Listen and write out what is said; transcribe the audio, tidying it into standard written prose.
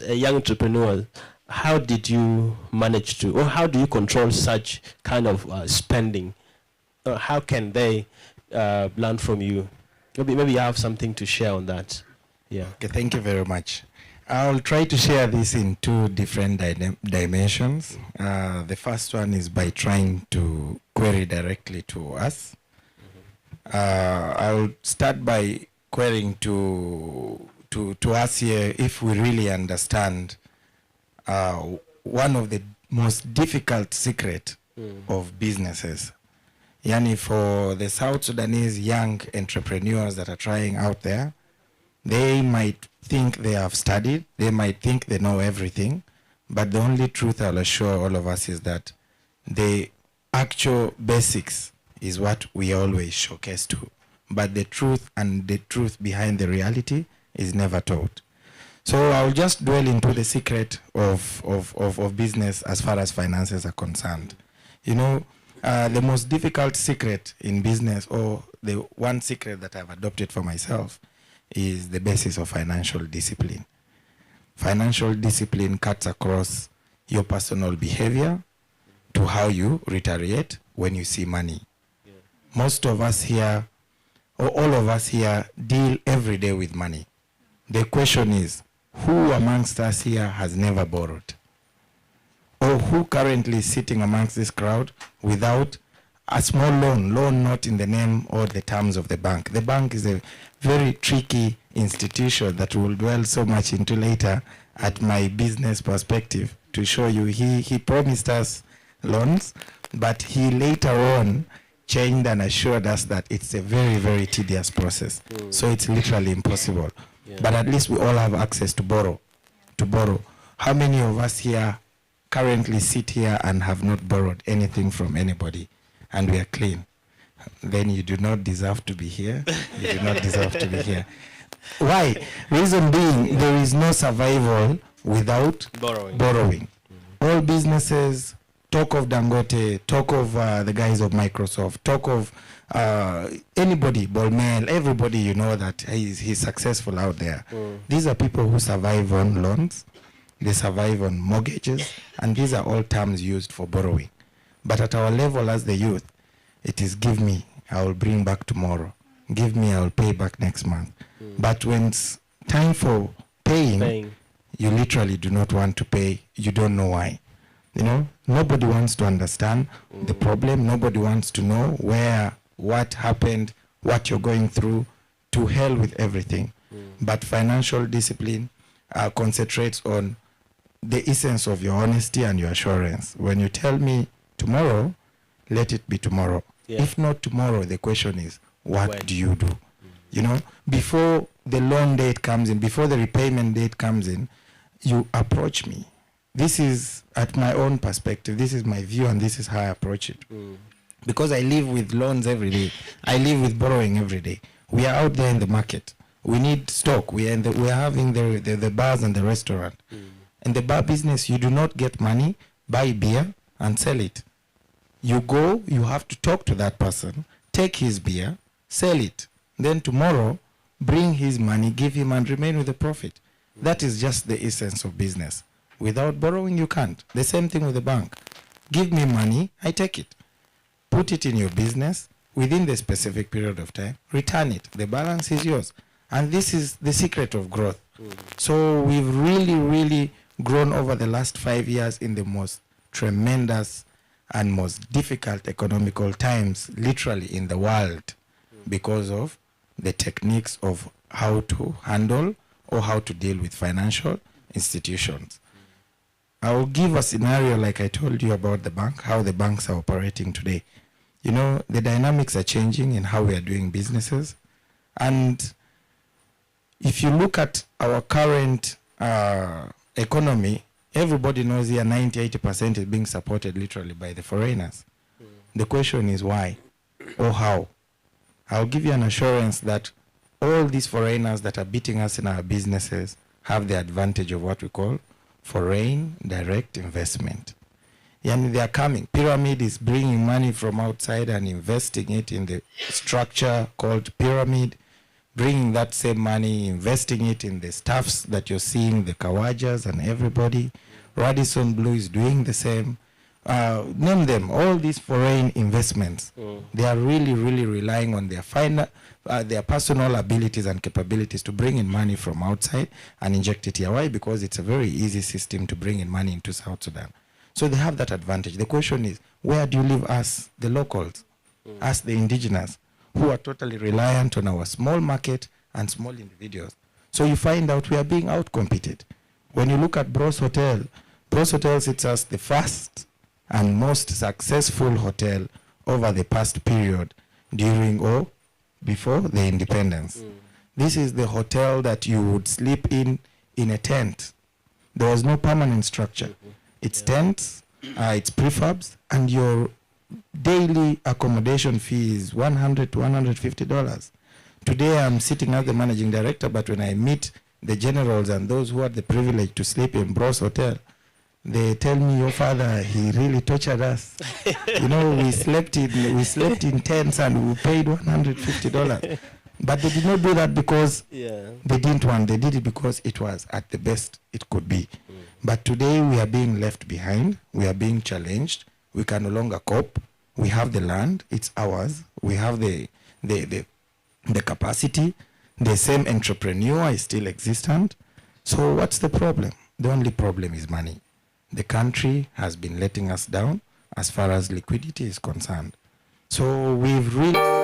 a young entrepreneur, how did you manage to, or how do you control such kind of spending? How can they learn from you? Maybe you have something to share on that. Yeah. Okay, thank you very much. I'll try to share this in two different dimensions. The first one is by trying to query directly to us. I'll start by querying to us here if we really understand one of the most difficult secret of businesses. Yani, for the South Sudanese young entrepreneurs that are trying out there, they might think they have studied, they might think they know everything, but the only truth I'll assure all of us is that the actual basics is what we always showcase to. But the truth and the truth behind the reality is never taught. So I'll just dwell into the secret of business as far as finances are concerned. You know, the most difficult secret in business, or the one secret that I've adopted for myself, is the basis of financial discipline. Financial discipline cuts across your personal behavior to how you retaliate when you see money. Yeah. Most of us here, or all of us here, deal every day with money. The question is, who amongst us here has never borrowed? Or who currently is sitting amongst this crowd without a small loan not in the name or the terms of the bank? The bank is a very tricky institution that we'll dwell so much into later at my business perspective to show you. He promised us loans, but he later on changed and assured us that it's a very, very tedious process. So it's literally impossible. Yeah. But at least we all have access to borrow. How many of us here currently sit here and have not borrowed anything from anybody, and we are clean? Then you do not deserve to be here. You do not deserve to be here. Why? Reason being, there is no survival without borrowing. All businesses, talk of Dangote, talk of the guys of Microsoft, talk of anybody, Bolmel, everybody, you know that he's successful out there. These are people who survive on loans, they survive on mortgages, and these are all terms used for borrowing. But at our level as the youth, it is give me, I will bring back tomorrow. Give me, I will pay back next month. But when it's time for paying, you literally do not want to pay. You don't know why. You know, nobody wants to understand the problem. Nobody wants to know where, what happened, what you're going through. To hell with everything. But financial discipline concentrates on the essence of your honesty and your assurance. When you tell me tomorrow, let it be tomorrow. Yeah. If not tomorrow, the question is, what do you do? You know, before the loan date comes in, before the repayment date comes in, you approach me. This is at my own perspective. This is my view, and this is how I approach it. Because I live with loans every day. I live with borrowing every day. We are out there in the market. We need stock. We are having the bars and the restaurant. In the bar business, you do not get money, buy beer, and sell it. You go, you have to talk to that person, take his beer, sell it. Then tomorrow, bring his money, give him, and remain with the profit. That is just the essence of business. Without borrowing, you can't. The same thing with the bank. Give me money, I take it. Put it in your business within the specific period of time. Return it. The balance is yours. And this is the secret of growth. So we've really, really grown over the last 5 years in the most tremendous and most difficult economical times, literally in the world, because of the techniques of how to handle or how to deal with financial institutions. I will give a scenario like I told you about the bank, how the banks are operating today. You know, the dynamics are changing in how we are doing businesses. And if you look at our current economy, everybody knows here 90-80% is being supported literally by the foreigners. The question is why or how? I'll give you an assurance that all these foreigners that are beating us in our businesses have the advantage of what we call foreign direct investment. Yani they are coming. Pyramid is bringing money from outside and investing it in the structure called pyramid. bringing that same money, investing it in the staffs that you're seeing, the Kawajas and everybody. Radisson Blue is doing the same. Name them, all these foreign investments. They are really, really relying on their personal abilities and capabilities to bring in money from outside and inject it here. Why? Because it's a very easy system to bring in money into South Sudan. So they have that advantage. The question is, where do you leave us, the locals, us, the indigenous, who are totally reliant on our small market and small individuals? So you find out we are being outcompeted. When you look at Bros Hotel sits as the first and most successful hotel over the past period during or before the independence. This is the hotel that you would sleep in a tent. There was no permanent structure. It's tents, it's prefabs, and your daily accommodation fee is $100 to $150. Today I'm sitting as the managing director, but when I meet the generals and those who had the privilege to sleep in Bros Hotel, they tell me, your father, he really tortured us. You know, we slept in tents and we paid $150. But they did not do that because they didn't want. They did it because it was at the best it could be. But today we are being left behind. We are being challenged. We can no longer cope. We have the land. It's ours. We have the capacity. The same entrepreneur is still existent. So what's the problem? The only problem is money. The country has been letting us down as far as liquidity is concerned. So we've really...